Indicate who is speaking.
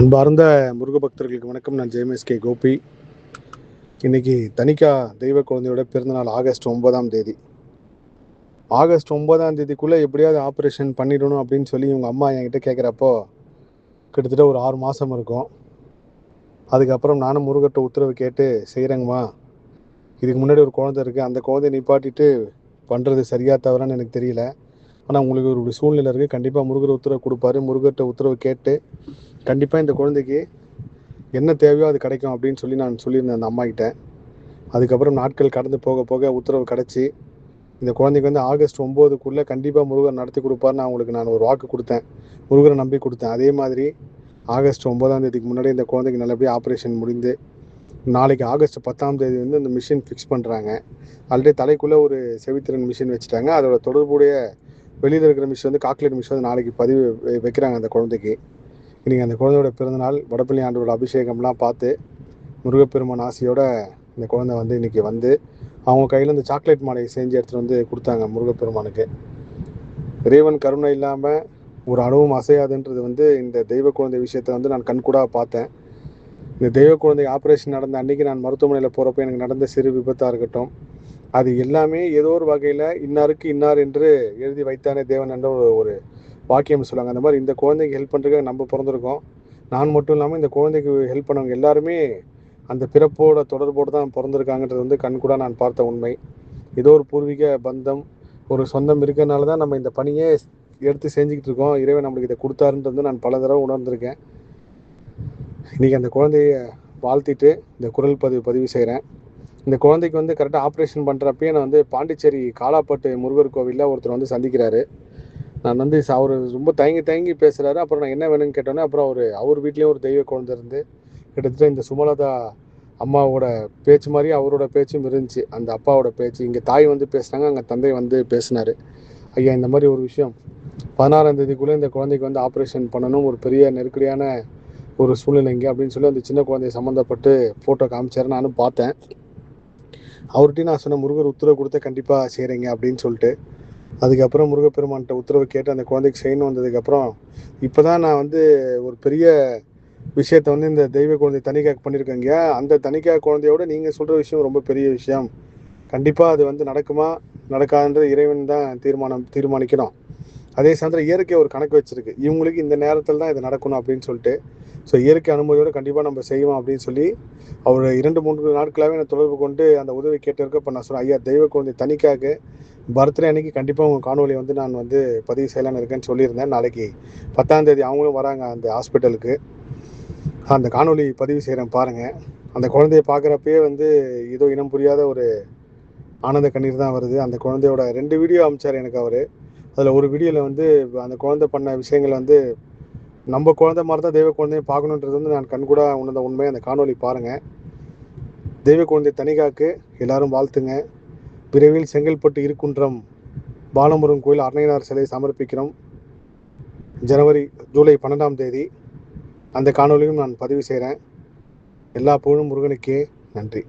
Speaker 1: அன்பார்ந்த முருக பக்தர்களுக்கு வணக்கம். நான் ஜேஎம்எஸ்கே கோபி. இன்னைக்கு தனிக்கா தெய்வ குழந்தையோட பிறந்தநாள் ஆகஸ்ட் 9 ஆகஸ்ட் 9 எப்படியாவது ஆப்ரேஷன் பண்ணிடணும் அப்படின்னு சொல்லி இவங்க அம்மா என்கிட்ட கேட்குறப்போ கிட்டத்தட்ட ஒரு 6 மாதம் இருக்கும். அதுக்கப்புறம் நானும் முருகட்ட உத்தரவு கேட்டு செய்கிறேங்கம்மா, இதுக்கு முன்னாடி ஒரு குழந்தை இருக்குது, அந்த குழந்தைய நிப்பாட்டிட்டு பண்ணுறது சரியா தவறான்னு எனக்கு தெரியல, ஆனால் உங்களுக்கு ஒரு சூழ்நிலை இருக்குது, கண்டிப்பாக முருகர் உத்தரவு கொடுப்பாரு, முருகர்கிட்ட உத்தரவு கேட்டு கண்டிப்பாக இந்த குழந்தைக்கு என்ன தேவையோ அது கிடைக்கும் அப்படின்னு சொல்லி நான் சொல்லியிருந்தேன் அந்த அம்மா கிட்ட. அதுக்கப்புறம் நாட்கள் கடந்து போக போக உத்தரவு கிடச்சி இந்த குழந்தைக்கு வந்து ஆகஸ்ட் 9 கண்டிப்பாக முருகர் நடத்தி கொடுப்பாருன்னு நான் ஒரு வாக்கு கொடுத்தேன், முருகரை நம்பி கொடுத்தேன். அதே மாதிரி ஆகஸ்ட் 9 முன்னாடி இந்த குழந்தைக்கு நல்லபடியாக ஆப்ரேஷன் முடிந்து நாளைக்கு ஆகஸ்ட் 10 வந்து இந்த மிஷின் ஃபிக்ஸ் பண்ணுறாங்க. ஆல்ரெடி தலைக்குள்ளே ஒரு செவித்திறன் மிஷின் வச்சுட்டாங்க. அதோட தொடர்புடைய வெளியில் இருக்கிற மிஷின் வந்து காக்லேட் மிஷின் வந்து நாளைக்கு பதிவு வைக்கிறாங்க அந்த குழந்தைக்கு. இன்றைக்கி அந்த குழந்தையோட பிறந்தநாள். வடபழனி ஆண்டோட அபிஷேகம்லாம் பார்த்து முருகப்பெருமான் ஆசையோட இந்த குழந்தை வந்து இன்றைக்கி வந்து அவங்க கையில் இந்த சாக்லேட் மாலையை செஞ்சு எடுத்துகிட்டு வந்து கொடுத்தாங்க முருகப்பெருமானுக்கு. இறைவன் கருணை இல்லாமல் ஒரு அணுவும் அசையாதுன்றது வந்து இந்த தெய்வ குழந்தை விஷயத்தை வந்து நான் கண்கூடாக பார்த்தேன். இந்த தெய்வ குழந்தை ஆப்ரேஷன் நடந்த அன்றைக்கி நான் மருத்துவமனையில் போகிறப்ப எனக்கு நடந்த சிறு விபத்தாக இருக்கட்டும், அது எல்லாமே ஏதோ ஒரு வகையில் இன்னாருக்கு இன்னார் என்று எழுதி வைத்தானே தேவன் என்ற ஒரு வாக்கியம் சொல்லுவாங்க. அந்த மாதிரி இந்த குழந்தைக்கு ஹெல்ப் பண்ணுறதுக்கு நம்ம பிறந்திருக்கோம். நான் மட்டும் இல்லாமல் இந்த குழந்தைக்கு ஹெல்ப் பண்ணவங்க எல்லாருமே அந்த பிறப்போட தொடர்போடு தான் பிறந்திருக்காங்கன்றது வந்து கண்கூட நான் பார்த்த உண்மை. ஏதோ ஒரு பூர்வீக பந்தம், ஒரு சொந்தம் இருக்கிறனால தான் நம்ம இந்த பணியே எடுத்து செஞ்சுக்கிட்டு இருக்கோம். இறைவன் நம்மளுக்கு இதை கொடுத்தாருன்றது நான் பல தடவை உணர்ந்திருக்கேன். இன்றைக்கி அந்த குழந்தைய வாழ்த்திட்டு இந்த குரல் பதிவு செய்கிறேன். இந்த குழந்தைக்கு வந்து கரெக்டாக ஆப்ரேஷன் பண்ணுறப்பயே நான் வந்து பாண்டிச்சேரி காலாப்பட்டு முருகர் கோவிலில் ஒருத்தர் வந்து சந்திக்கிறாரு. நான் வந்து அவர் ரொம்ப தயங்கி பேசுகிறாரு. அப்புறம் நான் என்ன வேணும்னு கேட்டோன்னே அப்புறம் அவர் வீட்லேயும் ஒரு தெய்வ குழந்தை இருந்து கிட்டத்தட்ட இந்த சுமலதா அம்மாவோட பேச்சு மாதிரி அவரோட பேச்சும் இருந்துச்சு. அந்த அப்பாவோட பேச்சு இங்கே தாய் வந்து பேசுனாங்க, அங்கே தந்தை வந்து பேசினார். ஐயா, இந்த மாதிரி ஒரு விஷயம் 16 இந்த குழந்தைக்கு வந்து ஆப்ரேஷன் பண்ணணும், ஒரு பெரிய நெருக்கடியான ஒரு சூழ்நிலை இங்கே அப்படின்னு சொல்லி அந்த சின்ன குழந்தைய சம்மந்தப்பட்டு ஃபோட்டோ காமிச்சார். நானும் பார்த்தேன். அவர்கிட்டையும் நான் சொன்ன முருகர் உத்தரவு கொடுத்த கண்டிப்பாக செய்கிறீங்க அப்படின்னு சொல்லிட்டு. அதுக்கப்புறம் முருகப்பெருமான்கிட்ட உத்தரவு கேட்டு அந்த குழந்தைக்கு செய்யணும் வந்ததுக்கப்புறம் இப்போ தான் நான் வந்து ஒரு பெரிய விஷயத்த வந்து இந்த தெய்வ குழந்தை தனிக்காக பண்ணியிருக்கேங்க. அந்த தனிக்கா குழந்தையோட நீங்கள் சொல்கிற விஷயம் ரொம்ப பெரிய விஷயம். கண்டிப்பாக அது வந்து நடக்குமா நடக்காதுன்றது இறைவன் தான் தீர்மானிக்கணும். அதே சமயத்தில் இயற்கை ஒரு கணக்கு வச்சுருக்கு, இவங்களுக்கு இந்த நேரத்தில் தான் இது நடக்கணும் அப்படின்னு சொல்லிட்டு. ஸோ இயற்கை அனுமதியோடு கண்டிப்பாக நம்ம செய்வோம் அப்படின்னு சொல்லி அவர் 2-3 நாட்களாகவே என்னை தொடர்பு கொண்டு அந்த உதவி கேட்டிருக்க. இப்போ நான் சொன்னேன், ஐயா தெய்வ குழந்தை தனிக்காக பர்த்டே அன்னைக்கு கண்டிப்பாக உங்கள் காணொலியை வந்து நான் வந்து பதிவு செய்யலான்னு இருக்கேன்னு சொல்லியிருந்தேன். நாளைக்கு 10 அவங்களும் வராங்க அந்த ஹாஸ்பிட்டலுக்கு. அந்த காணொலி பதிவு செய்கிறேன் பாருங்கள். அந்த குழந்தைய பார்க்குறப்பே வந்து ஏதோ இனம் புரியாத ஒரு ஆனந்த கண்ணீர் தான் வருது. அந்த குழந்தையோட 2 வீடியோ அனுப்பிச்சார் எனக்கு அவர். அதில் ஒரு வீடியோவில் வந்து அந்த குழந்தை பண்ண விஷயங்கள் வந்து நம்ம குழந்தை மாதிரி தான் தெய்வ குழந்தையை பார்க்கணுன்றது வந்து நான் கண்கூட உணர்ந்த உண்மை. அந்த காணொலி பாருங்கள். தெய்வ குழந்தை தனிகாக்கு எல்லாரும் வாழ்த்துங்க. விரைவில் செங்கல்பட்டு இருக்குன்றம் பாலமுருகன் கோயில் அன்னையனார் சிலை சமர்ப்பிக்கிறோம். ஜூலை 12 அந்த காணொலியும் நான் பதிவு செய்கிறேன். எல்லா புகழும் முருகனுக்கே. நன்றி.